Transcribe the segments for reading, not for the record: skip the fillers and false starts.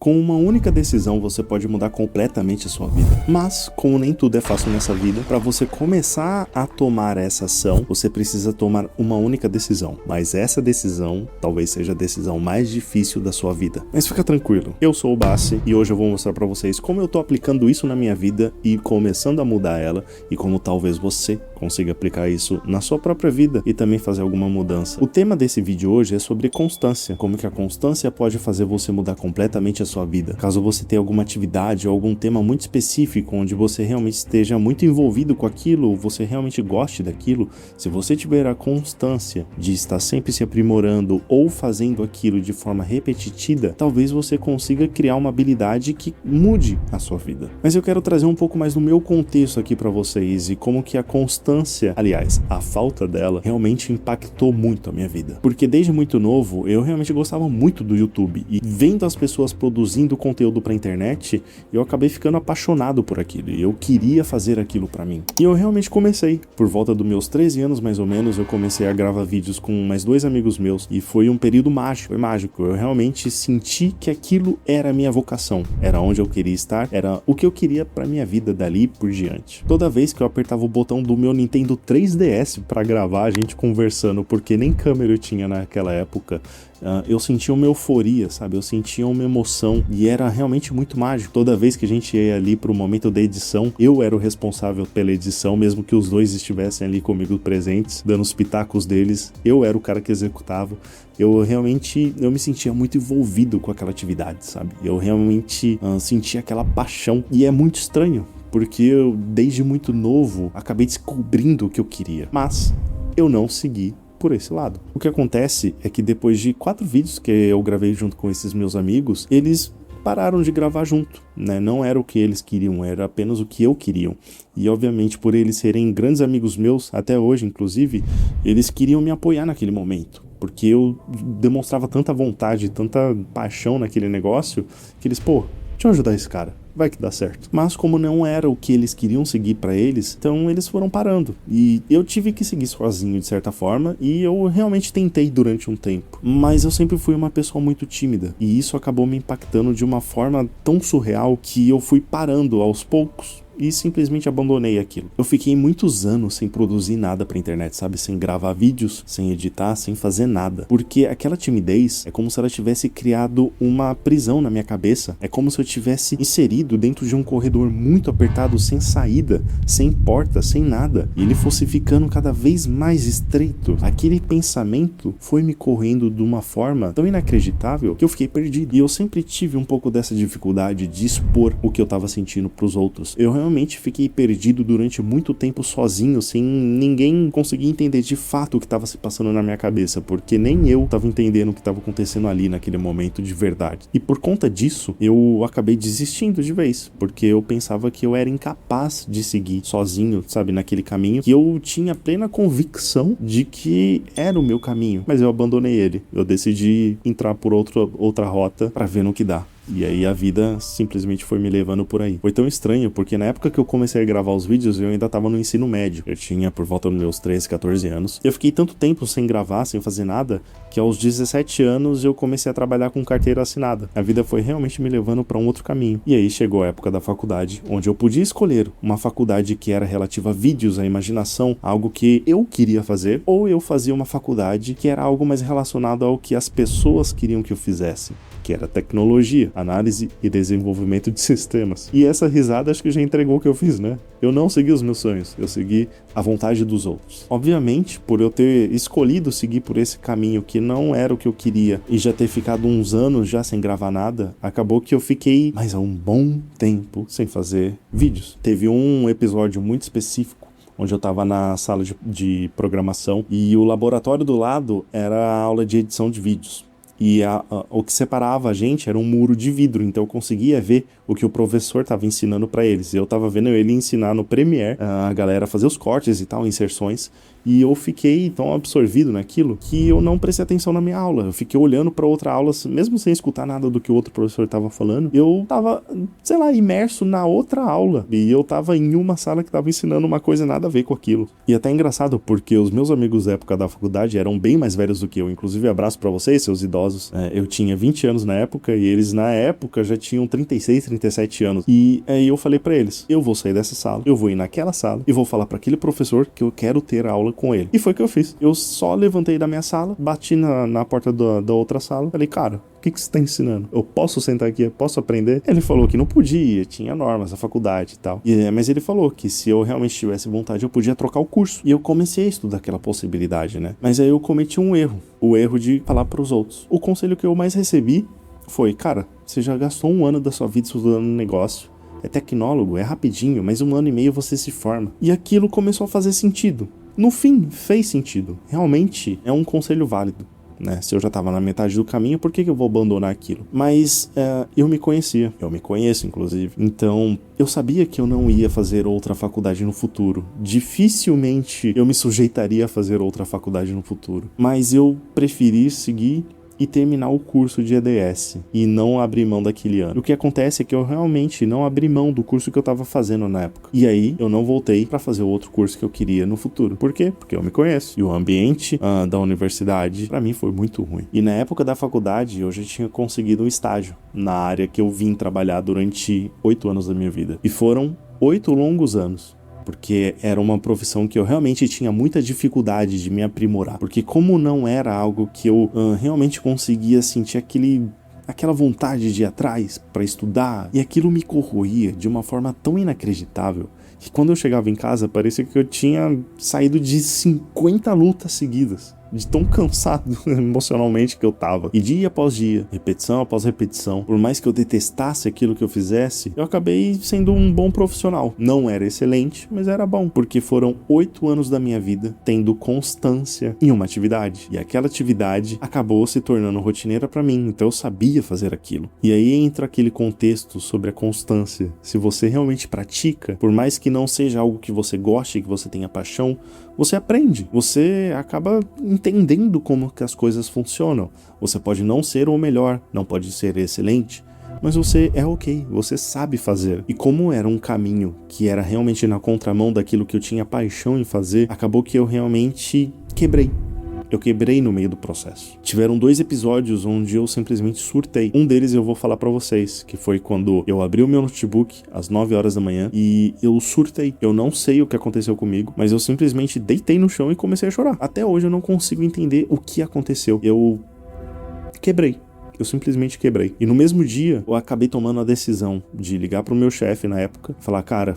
Com uma única decisão você pode mudar completamente a sua vida. Mas, como nem tudo é fácil nessa vida, para você começar a tomar essa ação, você precisa tomar uma única decisão. Mas essa decisão talvez seja a decisão mais difícil da sua vida. Mas fica tranquilo, eu sou o Bassi e hoje eu vou mostrar para vocês como eu tô aplicando isso na minha vida e começando a mudar ela, e como talvez você consiga aplicar isso na sua própria vida e também fazer alguma mudança. O tema desse vídeo hoje é sobre constância, como que a constância pode fazer você mudar completamente a sua vida. Caso você tenha alguma atividade ou algum tema muito específico onde você realmente esteja muito envolvido com aquilo, ou você realmente goste daquilo, se você tiver a constância de estar sempre se aprimorando ou fazendo aquilo de forma repetitiva, talvez você consiga criar uma habilidade que mude a sua vida. Mas eu quero trazer um pouco mais do meu contexto aqui para vocês e como que a constância, aliás, a falta dela, realmente impactou muito a minha vida. Porque desde muito novo, eu realmente gostava muito do YouTube e vendo as pessoas produzindo conteúdo pra internet, eu acabei ficando apaixonado por aquilo e eu queria fazer aquilo pra mim. E eu realmente comecei. Por volta dos meus 13 anos, mais ou menos, eu comecei a gravar vídeos com mais 2 amigos meus e foi um período mágico, foi mágico. Eu realmente senti que aquilo era a minha vocação, era onde eu queria estar, era o que eu queria pra minha vida dali por diante. Toda vez que eu apertava o botão do meu Nintendo 3DS pra gravar a gente conversando, porque nem câmera eu tinha naquela época, eu sentia uma euforia, sabe? Eu sentia uma emoção e era realmente muito mágico. Toda vez que a gente ia ali pro momento da edição, eu era o responsável pela edição, mesmo que os dois estivessem ali comigo presentes, dando os pitacos deles, eu era o cara que executava. Eu me sentia muito envolvido com aquela atividade, sabe? Eu realmente sentia aquela paixão e é muito estranho, porque eu desde muito novo acabei descobrindo o que eu queria, mas eu não segui por esse lado. O que acontece é que depois de 4 vídeos que eu gravei junto com esses meus amigos, eles pararam de gravar junto, né? Não era o que eles queriam, era apenas o que eu queria. E obviamente por eles serem grandes amigos meus, até hoje inclusive, eles queriam me apoiar naquele momento. Porque eu demonstrava tanta vontade, tanta paixão naquele negócio, que eles, deixa eu ajudar esse cara, vai que dá certo. Mas como não era o que eles queriam seguir pra eles, então eles foram parando. E eu tive que seguir sozinho de certa forma, e eu realmente tentei durante um tempo. Mas eu sempre fui uma pessoa muito tímida, e isso acabou me impactando de uma forma tão surreal que eu fui parando aos poucos e simplesmente abandonei aquilo. Eu fiquei muitos anos sem produzir nada pra internet, sabe? Sem gravar vídeos, sem editar, sem fazer nada. Porque aquela timidez é como se ela tivesse criado uma prisão na minha cabeça. É como se eu tivesse inserido dentro de um corredor muito apertado, sem saída, sem porta, sem nada. E ele fosse ficando cada vez mais estreito. Aquele pensamento foi me correndo de uma forma tão inacreditável que eu fiquei perdido. E eu sempre tive um pouco dessa dificuldade de expor o que eu tava sentindo pros outros. Eu realmente fiquei perdido durante muito tempo sozinho, sem ninguém conseguir entender de fato o que estava se passando na minha cabeça, porque nem eu estava entendendo o que estava acontecendo ali naquele momento de verdade. E por conta disso, eu acabei desistindo de vez, porque eu pensava que eu era incapaz de seguir sozinho, sabe, naquele caminho, que eu tinha plena convicção de que era o meu caminho, mas eu abandonei ele. Eu decidi entrar por outra rota para ver no que dá. E aí a vida simplesmente foi me levando por aí. Foi tão estranho, porque na época que eu comecei a gravar os vídeos, eu ainda tava no ensino médio. Eu tinha por volta dos meus 13, 14 anos. Eu fiquei tanto tempo sem gravar, sem fazer nada, que aos 17 anos eu comecei a trabalhar com carteira assinada. A vida foi realmente me levando para um outro caminho. E aí chegou a época da faculdade, onde eu podia escolher uma faculdade que era relativa a vídeos, a imaginação, algo que eu queria fazer, ou eu fazia uma faculdade que era algo mais relacionado ao que as pessoas queriam que eu fizesse, que era tecnologia, análise e desenvolvimento de sistemas. E essa risada acho que já entregou o que eu fiz, né? Eu não segui os meus sonhos, eu segui a vontade dos outros. Obviamente, por eu ter escolhido seguir por esse caminho que não era o que eu queria e já ter ficado uns anos já sem gravar nada, acabou que eu fiquei mais um bom tempo sem fazer vídeos. Teve um episódio muito específico onde eu estava na sala de programação e o laboratório do lado era a aula de edição de vídeos. E o que separava a gente era um muro de vidro, então eu conseguia ver o que o professor estava ensinando para eles. Eu estava vendo ele ensinar no Premiere a galera a fazer os cortes e tal, inserções, E eu fiquei tão absorvido naquilo que eu não prestei atenção na minha aula. Eu fiquei olhando pra outra aula, mesmo sem escutar nada do que o outro professor tava falando. Eu tava, sei lá, imerso na outra aula. E eu tava em uma sala que tava ensinando uma coisa nada a ver com aquilo. E até é engraçado, porque os meus amigos da época da faculdade eram bem mais velhos do que eu. Inclusive, abraço pra vocês, seus idosos. Eu tinha 20 anos na época e eles, na época, já tinham 36, 37 anos. E aí eu falei pra eles, eu vou sair dessa sala, eu vou ir naquela sala e vou falar pra aquele professor que eu quero ter aula com ele. E foi o que eu fiz. Eu só levantei da minha sala, bati na porta da outra sala, falei, cara, o que você tá ensinando? Eu posso sentar aqui? Eu posso aprender? Ele falou que não podia, tinha normas da faculdade e tal. Mas ele falou que se eu realmente tivesse vontade, eu podia trocar o curso. E eu comecei a estudar aquela possibilidade, né? Mas aí eu cometi um erro. O erro de falar pros outros. O conselho que eu mais recebi foi, cara, você já gastou 1 ano da sua vida estudando um negócio. É tecnólogo, é rapidinho, mas 1 ano e meio você se forma. E aquilo começou a fazer sentido. No fim, fez sentido. Realmente é um conselho válido. Né? Se eu já estava na metade do caminho, por que eu vou abandonar aquilo? Mas eu me conhecia, eu me conheço inclusive, então eu sabia que eu não ia fazer outra faculdade no futuro, dificilmente eu me sujeitaria a fazer outra faculdade no futuro, mas eu preferi seguir e terminar o curso de EDS e não abrir mão daquele ano. O que acontece é que eu realmente não abri mão do curso que eu tava fazendo na época. E aí eu não voltei pra fazer o outro curso que eu queria no futuro. Por quê? Porque eu me conheço. E o ambiente da universidade pra mim foi muito ruim. E na época da faculdade eu já tinha conseguido um estágio na área que eu vim trabalhar durante 8 anos da minha vida. E foram 8 longos anos. Porque era uma profissão que eu realmente tinha muita dificuldade de me aprimorar. Porque como não era algo que eu realmente conseguia sentir aquela vontade de ir atrás para estudar, e aquilo me corroía de uma forma tão inacreditável que quando eu chegava em casa parecia que eu tinha saído de 50 lutas seguidas. De tão cansado emocionalmente que eu tava. E dia após dia, repetição após repetição, por mais que eu detestasse aquilo que eu fizesse, eu acabei sendo um bom profissional. Não era excelente, mas era bom, porque foram 8 anos da minha vida tendo constância em uma atividade. E aquela atividade acabou se tornando rotineira pra mim, então eu sabia fazer aquilo. E aí entra aquele contexto sobre a constância. Se você realmente pratica, por mais que não seja algo que você goste, que você tenha paixão, você aprende, você acaba entendendo como que as coisas funcionam. Você pode não ser o melhor, não pode ser excelente, mas você é ok, você sabe fazer. E como era um caminho que era realmente na contramão daquilo que eu tinha paixão em fazer, acabou que eu realmente quebrei. Eu quebrei no meio do processo. Tiveram 2 episódios onde eu simplesmente surtei. Um deles eu vou falar pra vocês, que foi quando eu abri o meu notebook às 9 horas da manhã e eu surtei. Eu não sei o que aconteceu comigo, mas eu simplesmente deitei no chão e comecei a chorar. Até hoje eu não consigo entender o que aconteceu. Eu quebrei. Eu simplesmente quebrei. E no mesmo dia, eu acabei tomando a decisão de ligar pro meu chefe na época e falar, cara,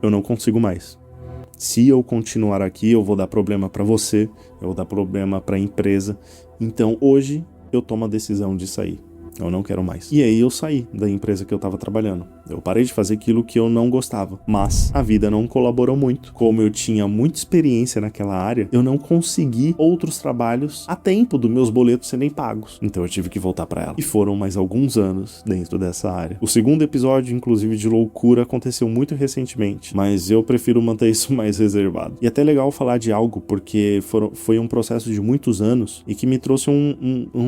eu não consigo mais. Se eu continuar aqui, eu vou dar problema para você, eu vou dar problema para a empresa. Então, hoje, eu tomo a decisão de sair. Eu não quero mais. E aí eu saí da empresa que eu tava trabalhando. Eu parei de fazer aquilo que eu não gostava. Mas a vida não colaborou muito. Como eu tinha muita experiência naquela área, eu não consegui outros trabalhos a tempo dos meus boletos serem pagos. Então eu tive que voltar pra ela. E foram mais alguns anos dentro dessa área. O segundo episódio, inclusive, de loucura, aconteceu muito recentemente. Mas eu prefiro manter isso mais reservado. E até legal falar de algo, porque foi um processo de muitos anos e que me trouxe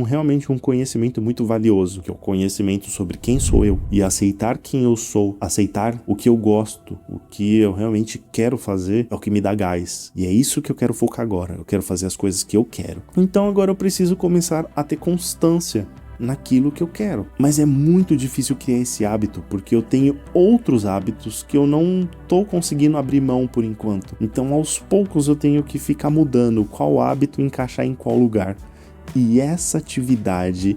realmente um conhecimento muito valioso. Que é o conhecimento sobre quem sou eu e aceitar quem eu sou, aceitar o que eu gosto, o que eu realmente quero fazer é o que me dá gás. E é isso que eu quero focar agora. Eu quero fazer as coisas que eu quero. Então agora eu preciso começar a ter constância naquilo que eu quero. Mas é muito difícil criar esse hábito, porque eu tenho outros hábitos que eu não tô conseguindo abrir mão por enquanto. Então aos poucos eu tenho que ficar mudando qual hábito encaixar em qual lugar. E essa atividade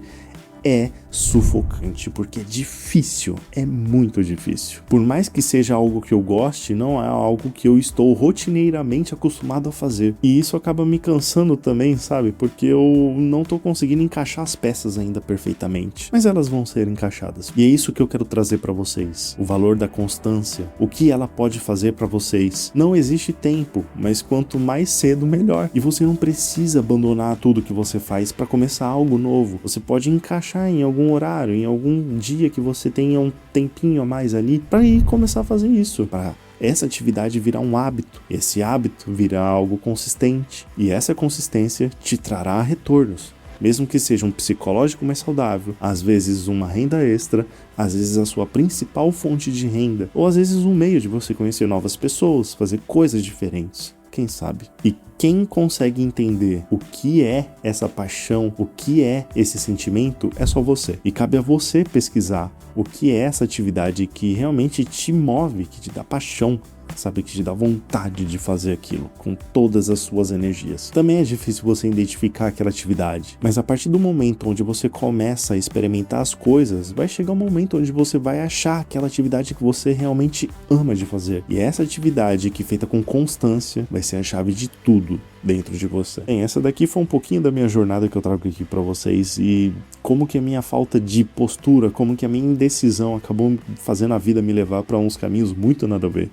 é sufocante, porque é difícil, é muito difícil. Por mais que seja algo que eu goste, não é algo que eu estou rotineiramente acostumado a fazer. E isso acaba me cansando também, sabe? Porque eu não tô conseguindo encaixar as peças ainda perfeitamente. Mas elas vão ser encaixadas. E é isso que eu quero trazer para vocês. O valor da constância. O que ela pode fazer para vocês. Não existe tempo, mas quanto mais cedo, melhor. E você não precisa abandonar tudo que você faz para começar algo novo. Você pode encaixar em algum horário, em algum dia que você tenha um tempinho a mais ali, para ir começar a fazer isso, para essa atividade vira um hábito. Esse hábito vira algo consistente. E essa consistência te trará retornos. Mesmo que seja um psicológico mais saudável, às vezes uma renda extra, às vezes a sua principal fonte de renda, ou às vezes um meio de você conhecer novas pessoas, fazer coisas diferentes. Quem sabe? E quem consegue entender o que é essa paixão, o que é esse sentimento, é só você. E cabe a você pesquisar o que é essa atividade que realmente te move, que te dá paixão, sabe, que te dá vontade de fazer aquilo com todas as suas energias. Também é difícil você identificar aquela atividade, mas a partir do momento onde você começa a experimentar as coisas, vai chegar um momento onde você vai achar aquela atividade que você realmente ama de fazer. E essa atividade que feita com constância vai ser a chave de tudo dentro de você. Bem, essa daqui foi um pouquinho da minha jornada que eu trago aqui pra vocês e como que a minha falta de postura, como que a minha indecisão acabou fazendo a vida me levar pra uns caminhos muito nada a ver.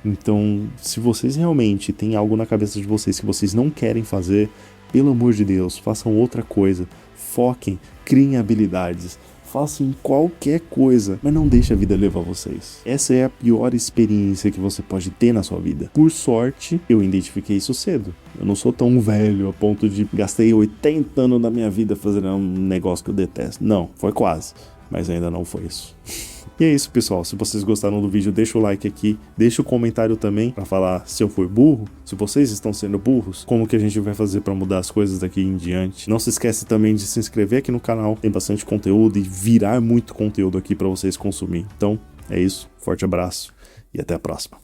Então, se vocês realmente têm algo na cabeça de vocês que vocês não querem fazer, pelo amor de Deus, façam outra coisa, foquem, criem habilidades, façam qualquer coisa, mas não deixe a vida levar vocês. Essa é a pior experiência que você pode ter na sua vida. Por sorte, eu identifiquei isso cedo. Eu não sou tão velho a ponto de gastei 80 anos da minha vida fazendo um negócio que eu detesto. Não, foi quase, mas ainda não foi isso. E é isso, pessoal. Se vocês gostaram do vídeo, deixa o like aqui, deixa o comentário também pra falar se eu fui burro, se vocês estão sendo burros, como que a gente vai fazer pra mudar as coisas daqui em diante. Não se esquece também de se inscrever aqui no canal, tem bastante conteúdo e virar muito conteúdo aqui pra vocês consumir. Então, é isso. Forte abraço e até a próxima.